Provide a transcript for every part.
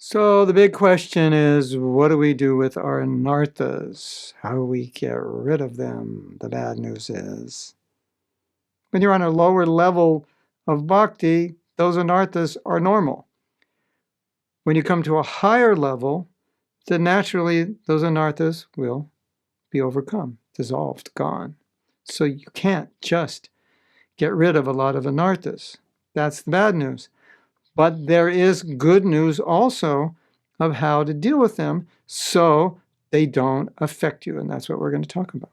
So the big question is, what do we do with our anarthas? How do we get rid of them? The bad news is, when you're on a lower level of bhakti, those anarthas are normal. When you come to a higher level, then naturally those anarthas will be overcome, dissolved, gone. So you can't just get rid of a lot of anarthas. That's the bad news. But there is good news also of how to deal with them so they don't affect you. And that's what we're going to talk about.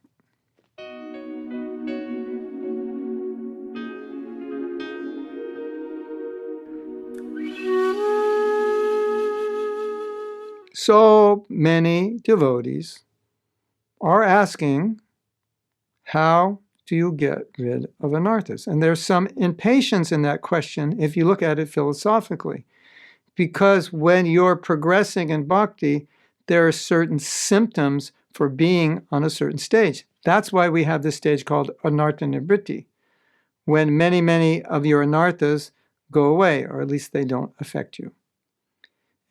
So many devotees are asking, how do you get rid of anarthas? And there's some impatience in that question if you look at it philosophically. Because when you're progressing in bhakti, there are certain symptoms for being on a certain stage. That's why we have this stage called anartha nivriti, when many of your anarthas go away, or at least they don't affect you.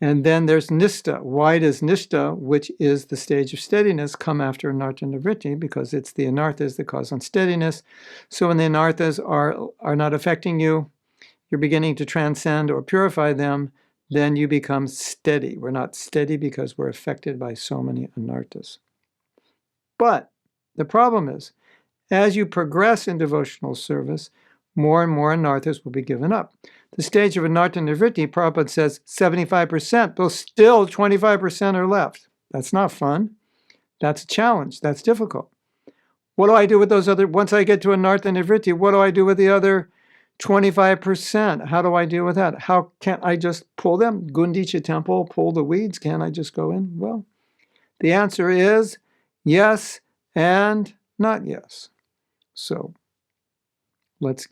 And then there's nishta. Why does nishta, which is the stage of steadiness, come after anartha nivriti? Because it's the anarthas that cause unsteadiness. So when the anarthas are not affecting you, you're beginning to transcend or purify them, then you become steady. We're not steady because we're affected by so many anarthas. But the problem is, as you progress in devotional service, more and more anarthas will be given up. The stage of anartha nivriti, Prabhupada says 75%, but still 25% are left. That's not fun. That's a challenge. That's difficult. What do I do with those other, once I get to anartha nivriti, what do I do with the other 25%? How do I deal with that? How can't I just pull them? Gundicha temple, pull the weeds. Can't I just go in? Well, the answer is yes and not yes. So let's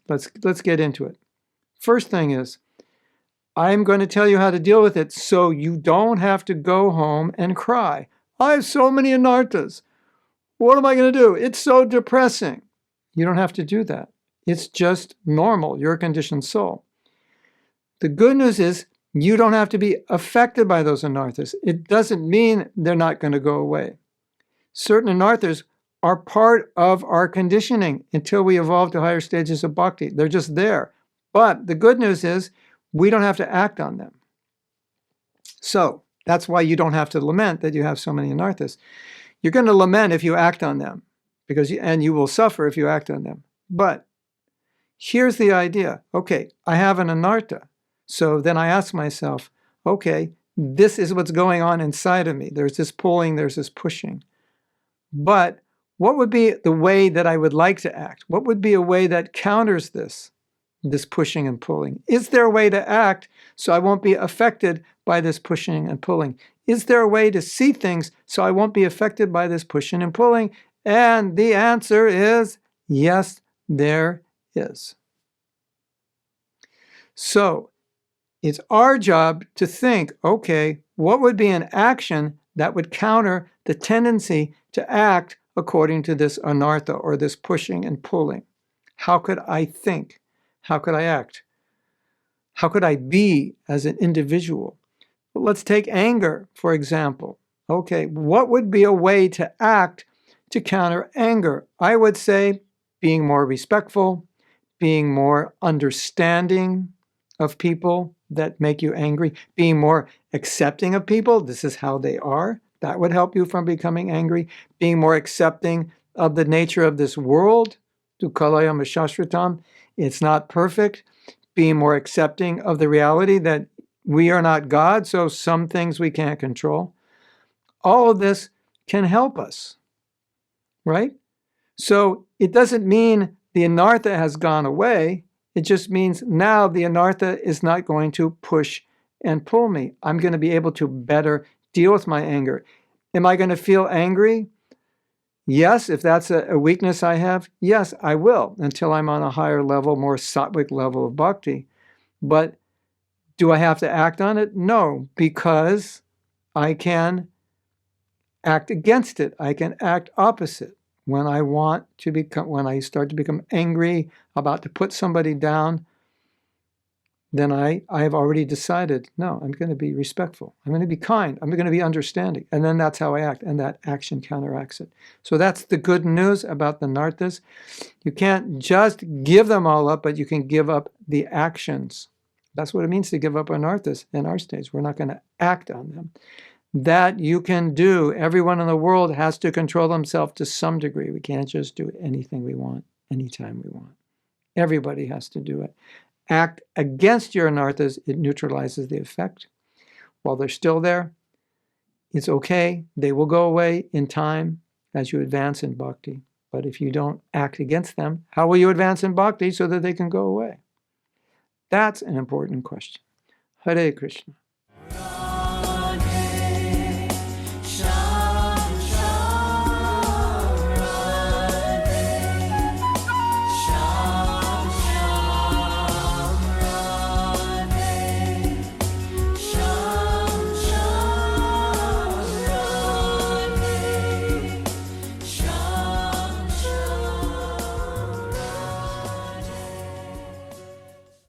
get into it. First thing is, I'm going to tell you how to deal with it so you don't have to go home and cry. I have so many anarthas. What am I going to do? It's so depressing. You don't have to do that. It's just normal. You're a conditioned soul. The good news is you don't have to be affected by those anarthas. It doesn't mean they're not going to go away. Certain anarthas are part of our conditioning until we evolve to higher stages of bhakti. They're just there. But the good news is we don't have to act on them. So that's why you don't have to lament that you have so many anarthas. You're going to lament if you act on them, and you will suffer if you act on them. But here's the idea. Okay, I have an anartha. So then I ask myself, okay, this is what's going on inside of me. There's this pulling, there's this pushing. But what would be the way that I would like to act? What would be a way that counters this pushing and pulling? Is there a way to act so I won't be affected by this pushing and pulling? Is there a way to see things so I won't be affected by this pushing and pulling? And the answer is yes, there is. So it's our job to think, okay, what would be an action that would counter the tendency to act according to this anartha or this pushing and pulling? How could I think? How could I act? How could I be as an individual? Well, let's take anger, for example. Okay, what would be a way to act to counter anger? I would say being more respectful, being more understanding of people that make you angry, being more accepting of people. This is how they are. That would help you from becoming angry. Being more accepting of the nature of this world. Dukkhalayam Shastratam. It's not perfect. Being more accepting of the reality that we are not God, so some things we can't control. All of this can help us, right? So it doesn't mean the anartha has gone away. It just means now the anartha is not going to push and pull me. I'm going to be able to better deal with my anger. Am I going to feel angry? Yes, if that's a weakness I have, yes, I will, until I'm on a higher level, more sattvic level of bhakti. But do I have to act on it? No, because I can act against it. I can act opposite. When I start to become angry, about to put somebody down, then I have already decided, no, I'm going to be respectful. I'm going to be kind. I'm going to be understanding. And then that's how I act. And that action counteracts it. So that's the good news about the narthas. You can't just give them all up, but you can give up the actions. That's what it means to give up our narthas in our stage. We're not going to act on them. That you can do. Everyone in the world has to control themselves to some degree. We can't just do anything we want, anytime we want. Everybody has to do it. Act against your anarthas, it neutralizes the effect. While they're still there, it's okay. They will go away in time as you advance in bhakti. But if you don't act against them, how will you advance in bhakti so that they can go away? That's an important question. Hare Krishna.